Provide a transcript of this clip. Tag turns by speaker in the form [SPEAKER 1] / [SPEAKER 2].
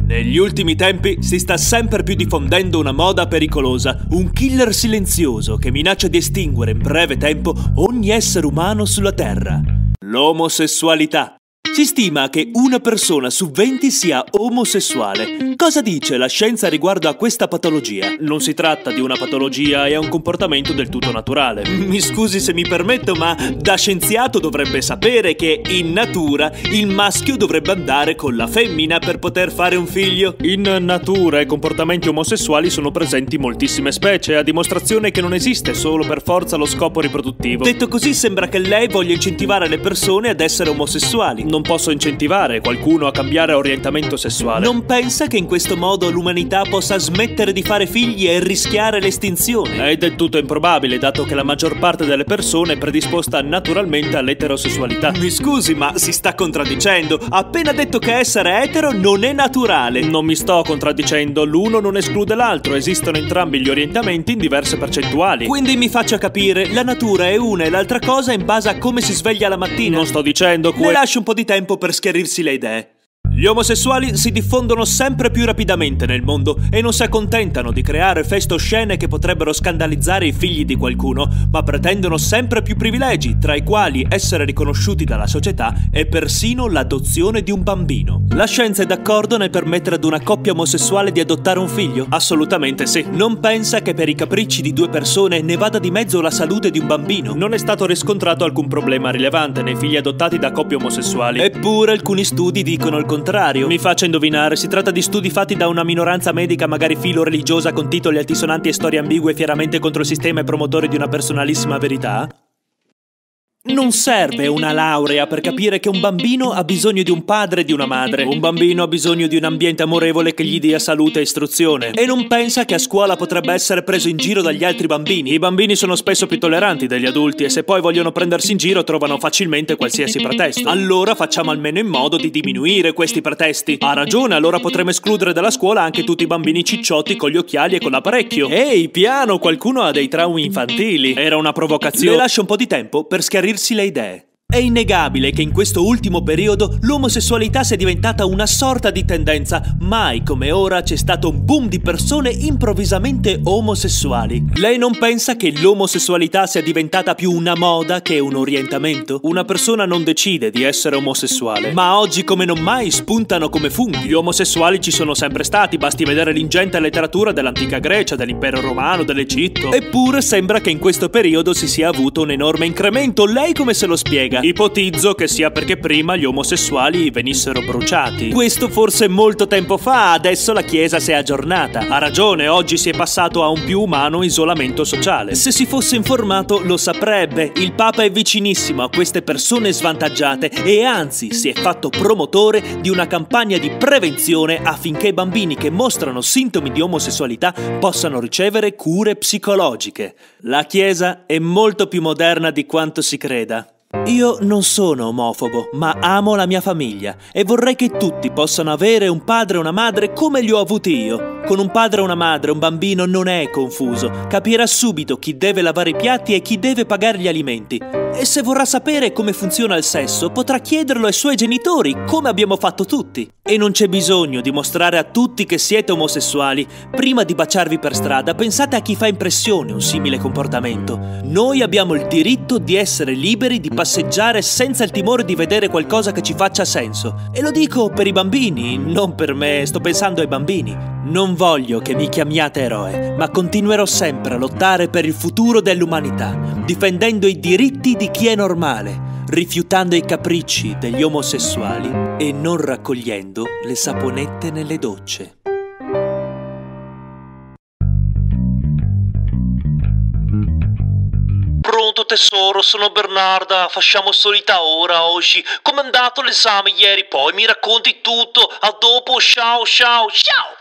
[SPEAKER 1] Negli ultimi tempi si sta sempre più diffondendo una moda pericolosa, un killer silenzioso che minaccia di estinguere in breve tempo ogni essere umano sulla Terra: l'omosessualità. Si stima che una persona su 20 sia omosessuale. Cosa dice la scienza riguardo a questa patologia? Non si tratta di una patologia, è un comportamento del tutto naturale. Mi scusi se mi permetto, ma da scienziato dovrebbe sapere che in natura il maschio dovrebbe andare con la femmina per poter fare un figlio. In natura i comportamenti omosessuali sono presenti in moltissime specie, a dimostrazione che non esiste solo per forza lo scopo riproduttivo. Detto così sembra che lei voglia incentivare le persone ad essere omosessuali. Non posso incentivare qualcuno a cambiare orientamento sessuale. Non pensa che in questo modo l'umanità possa smettere di fare figli e rischiare l'estinzione? È del tutto improbabile, dato che la maggior parte delle persone è predisposta naturalmente all'eterosessualità. Mi scusi, ma si sta contraddicendo. Ha appena detto che essere etero non è naturale. Non mi sto contraddicendo, l'uno non esclude l'altro, esistono entrambi gli orientamenti in diverse percentuali. Quindi mi faccia capire, la natura è una e l'altra cosa in base a come si sveglia la mattina. Non sto dicendo le lascio un po' di tempo per schiarirsi le idee. Gli omosessuali si diffondono sempre più rapidamente nel mondo e non si accontentano di creare feste oscene che potrebbero scandalizzare i figli di qualcuno, ma pretendono sempre più privilegi, tra i quali essere riconosciuti dalla società e persino l'adozione di un bambino. La scienza è d'accordo nel permettere ad una coppia omosessuale di adottare un figlio? Assolutamente sì. Non pensa che per i capricci di due persone ne vada di mezzo la salute di un bambino? Non è stato riscontrato alcun problema rilevante nei figli adottati da coppie omosessuali. Eppure alcuni studi dicono il contrario. Mi faccia indovinare, si tratta di studi fatti da una minoranza medica, magari filo-religiosa, con titoli altisonanti e storie ambigue fieramente contro il sistema e promotori di una personalissima verità? Non serve una laurea per capire che un bambino ha bisogno di un padre e di una madre. Un bambino ha bisogno di un ambiente amorevole che gli dia salute e istruzione. E non pensa che a scuola potrebbe essere preso in giro dagli altri bambini. I bambini sono spesso più tolleranti degli adulti e se poi vogliono prendersi in giro trovano facilmente qualsiasi pretesto. Allora facciamo almeno in modo di diminuire questi pretesti. Ha ragione, allora potremmo escludere dalla scuola anche tutti i bambini cicciotti con gli occhiali e con l'apparecchio. Ehi, piano, qualcuno ha dei traumi infantili. Era una provocazione. Le lascio un po' di tempo per schiarirsi le idee. È innegabile che in questo ultimo periodo l'omosessualità sia diventata una sorta di tendenza. Mai come ora c'è stato un boom di persone improvvisamente omosessuali. Lei non pensa che l'omosessualità sia diventata più una moda che un orientamento? Una persona non decide di essere omosessuale, ma oggi come non mai spuntano come funghi. Gli omosessuali ci sono sempre stati, basti vedere l'ingente letteratura dell'antica Grecia, dell'impero romano, dell'Egitto. Eppure sembra che in questo periodo si sia avuto un enorme incremento. Lei come se lo spiega? Ipotizzo che sia perché prima gli omosessuali venissero bruciati. Questo forse molto tempo fa, adesso la Chiesa si è aggiornata. Ha ragione, oggi si è passato a un più umano isolamento sociale. Se si fosse informato lo saprebbe. Il Papa è vicinissimo a queste persone svantaggiate e anzi si è fatto promotore di una campagna di prevenzione affinché i bambini che mostrano sintomi di omosessualità possano ricevere cure psicologiche. La Chiesa è molto più moderna di quanto si creda. Io non sono omofobo, ma amo la mia famiglia e vorrei che tutti possano avere un padre e una madre come li ho avuti io. Con un padre e una madre un bambino non è confuso, capirà subito chi deve lavare i piatti e chi deve pagare gli alimenti. E se vorrà sapere come funziona il sesso, potrà chiederlo ai suoi genitori, come abbiamo fatto tutti. E non c'è bisogno di mostrare a tutti che siete omosessuali. Prima di baciarvi per strada, pensate a chi fa impressione un simile comportamento. Noi abbiamo il diritto di essere liberi di passeggiare senza il timore di vedere qualcosa che ci faccia senso. E lo dico per i bambini, non per me, sto pensando ai bambini. Non voglio che mi chiamiate eroe, ma continuerò sempre a lottare per il futuro dell'umanità, difendendo i diritti di chi è normale, rifiutando i capricci degli omosessuali e non raccogliendo le saponette nelle docce.
[SPEAKER 2] Pronto tesoro, sono Bernarda, facciamo solita ora oggi. Com'è andato l'esame ieri? Poi mi racconti tutto. A dopo, ciao ciao ciao!